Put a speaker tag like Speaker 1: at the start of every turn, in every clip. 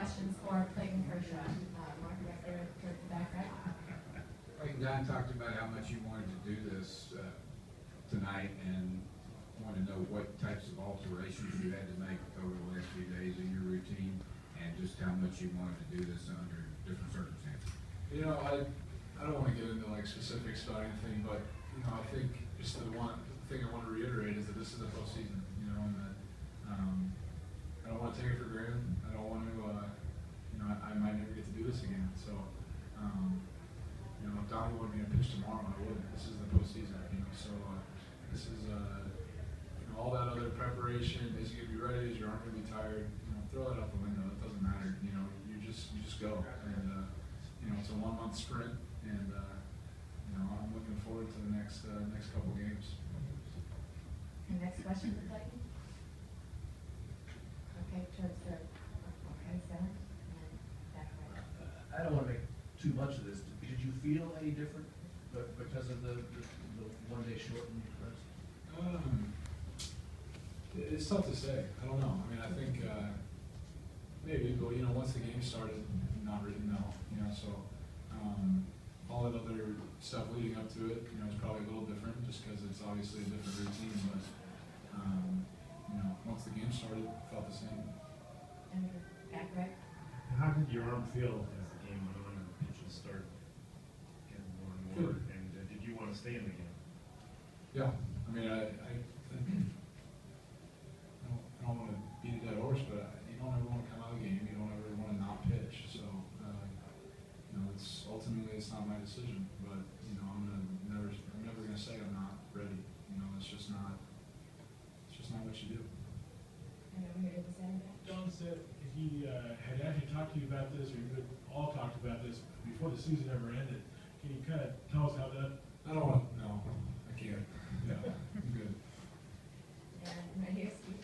Speaker 1: questions for Clayton Kershaw. Mark, back there towards the back right.
Speaker 2: Like Don talked about how much you wanted to do this tonight and wanted to know what types of alterations you had to make over the last few days in your routine and just how much you wanted to do this under different circumstances.
Speaker 3: You know, I don't want to get into like specifics about anything, but you know, I think just the one thing I want to reiterate is that this is the postseason. You know, and that I don't want to take it for granted. I don't want to, you know, I might never get to do this again. So, you know, if Donnie wanted me to pitch tomorrow, I would. This is the postseason. You know, so this is you know, all that other preparation. Is you gonna be ready? Is your arm gonna be tired? You know, throw that out the window. It doesn't matter. You know, you just go. And you know, it's a 1 month sprint, and you know, I'm looking forward to the next couple games.
Speaker 1: And next question for Clayton. Okay, towards the center and back right.
Speaker 4: I don't want to make too much of this. Did you feel any different because of the 1 day shortened rest?
Speaker 3: It's tough to say. I don't know. I mean, I think maybe, but you know, once the game started, not really know. You know, so all that other stuff leading up to it, you know, is probably a little different, just because it's obviously a different routine. But you know, once the game started, it felt the same.
Speaker 1: And back right.
Speaker 5: How did your arm feel as the game went on and the pitches started getting more and more?
Speaker 3: Good.
Speaker 5: And did you want to stay in the game?
Speaker 3: Yeah, I mean, I don't want to beat a dead horse, but you don't ever want to come out of the game. You don't ever want to not pitch. So, you know, it's ultimately it's not my decision. But you know, I'm never gonna say I'm not ready. You know, it's just not what you do.
Speaker 1: And over here to the center back.
Speaker 6: John said he had actually talked to you about this, or you had all talked about this before the season ever ended. Can you kind of tell us how that?
Speaker 3: I don't want to. No, I can't. Yeah, I'm good.
Speaker 1: And right here, Steve.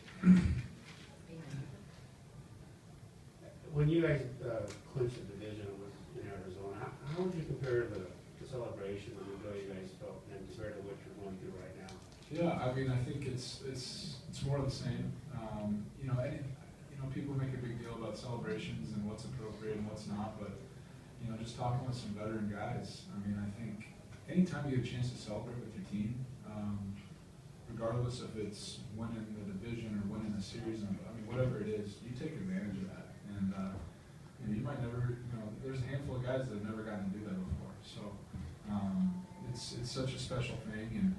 Speaker 7: When you guys clinched the division in Arizona, how would you compare the celebration and the joy you guys felt and compared to what you're going through right now?
Speaker 3: Yeah, I mean, I think it's more of the same. You know, people make a big deal about celebrations and what's appropriate and what's not, but you know, just talking with some veteran guys, I mean, I think anytime you get a chance to celebrate with your team, regardless if it's winning the division or winning a series, I mean, whatever it is, you take advantage of that. And you know, you might never, you know, there's a handful of guys that have never gotten to do that before. So it's such a special thing, and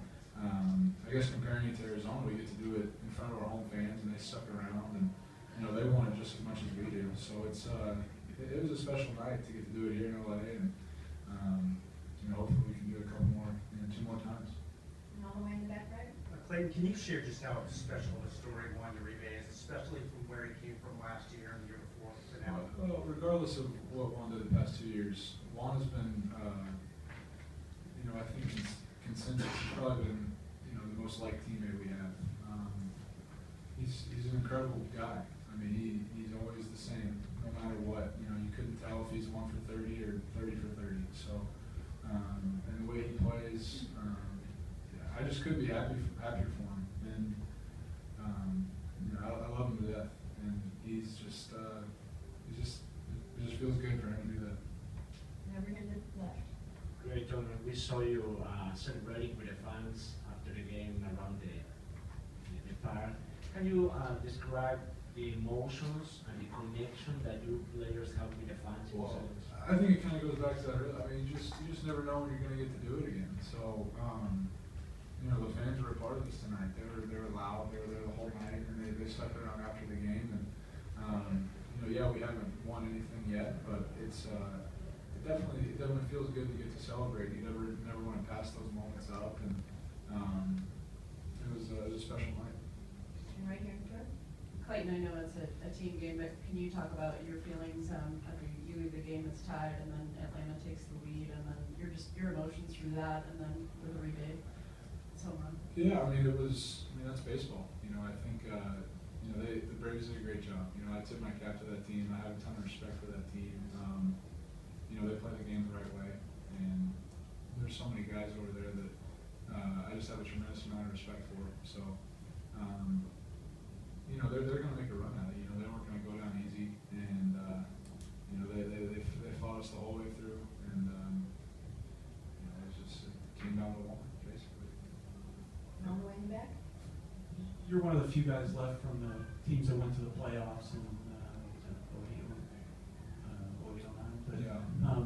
Speaker 3: I guess comparing it to Arizona, we get to do it in front of our home fans, and they stuck around, and you know, they want it just as much as we do. So it was a special night to get to do it here in LA, and you know, hopefully we can do it a couple more, you know, 2 more times.
Speaker 1: And all the way in the back right.
Speaker 8: Clayton, can you share just how special the story one to Uribe is, especially from where he came from last year and the year before to now?
Speaker 3: Well, regardless of what Juan did the past 2 years, Juan has been, you know, I think consensus has probably been, you know, the most liked teammate we have. He's an incredible guy. I mean, he's always the same, no matter what. You know, you couldn't tell if he's 1 for 30 or 30 for 30. So, and the way he plays, I just couldn't be happier for him. And you know, I love him to death. And it just feels good for him to do that.
Speaker 1: And over here to the left.
Speaker 9: Great, Tony. We saw you celebrating with the fans after the game around the park. Can you describe the emotions and the connection that you players have with the fans?
Speaker 3: Well, I think it kind of goes back to that. I mean, you just never know when you're going to get to do it again. So, you know, the fans were a part of this tonight. They were loud. They were there the whole night, and they stuck around after the game. And you know, yeah, we haven't won anything yet, but it definitely feels good to get to celebrate. You never want to pass those moments up, and it was a special night.
Speaker 1: And right here in front.
Speaker 10: Clayton, I know it's a team game, but can you talk about your feelings after you leave the game that's tied, and then Atlanta takes the lead, and then your emotions through that, and then with the rebate, so on?
Speaker 3: Yeah, I mean, that's baseball. You know, I think you know, the Braves did a great job. You know, I tip my cap to that team. I have a ton of respect for that team. You know, they play the game the right way, and there's so many guys over there that I just have a tremendous amount of respect for. So, you know, they're going to make a run at it. You know, they weren't going to go down easy, and
Speaker 11: of the few guys left from the teams that went to the playoffs in, was it 08, 09, but,
Speaker 3: Yeah.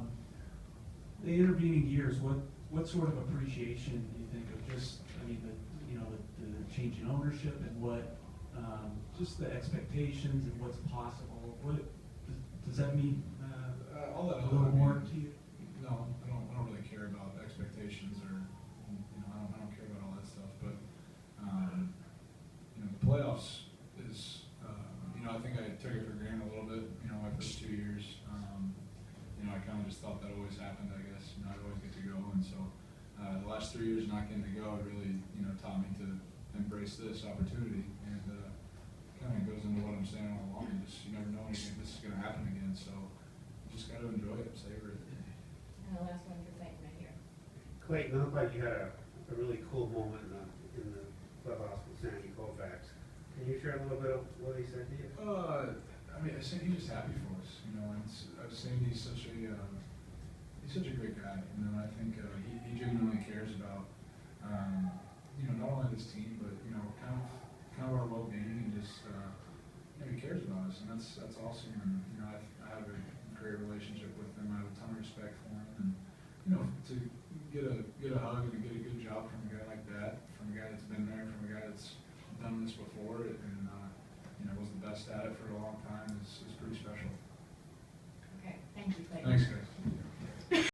Speaker 11: The intervening years, what sort of appreciation do you think of just, I mean, the change in ownership and what, just the expectations and what's possible? What, does that mean,
Speaker 3: All that
Speaker 11: a
Speaker 3: other,
Speaker 11: little more to you?
Speaker 3: No, I don't really care about expectations or, I don't care about all that stuff, but, the playoffs is, I think I took it for granted a little bit, my first 2 years. I kind of just thought that always happened, I guess, I'd always get to go, and so, the last 3 years not getting to go, it really, taught me to embrace this opportunity, and, kind of goes into what I'm saying all along, you never know anything, this is gonna happen again, so you just gotta enjoy it, savor it.
Speaker 1: And the last one for Clayton right here.
Speaker 7: Clayton, it looked like you had a really cool moment in the clubhouse with Sandy Koufax. Can you share a little bit of what he said to you?
Speaker 3: I think he's just happy for us, and I've seen he's such a great guy, I think, he genuinely cares about, not only this team, but, kind of our well-being and just, he cares about us, and that's awesome, and, I have a great relationship with him, I have a ton of respect for him, and, to get a hug and get a good job from a guy like that, from a guy that's been there, from a guy that's done this before, and, was the best at it for a long time is pretty special.
Speaker 1: Okay, thank you, Clayton.
Speaker 3: Thanks, guys.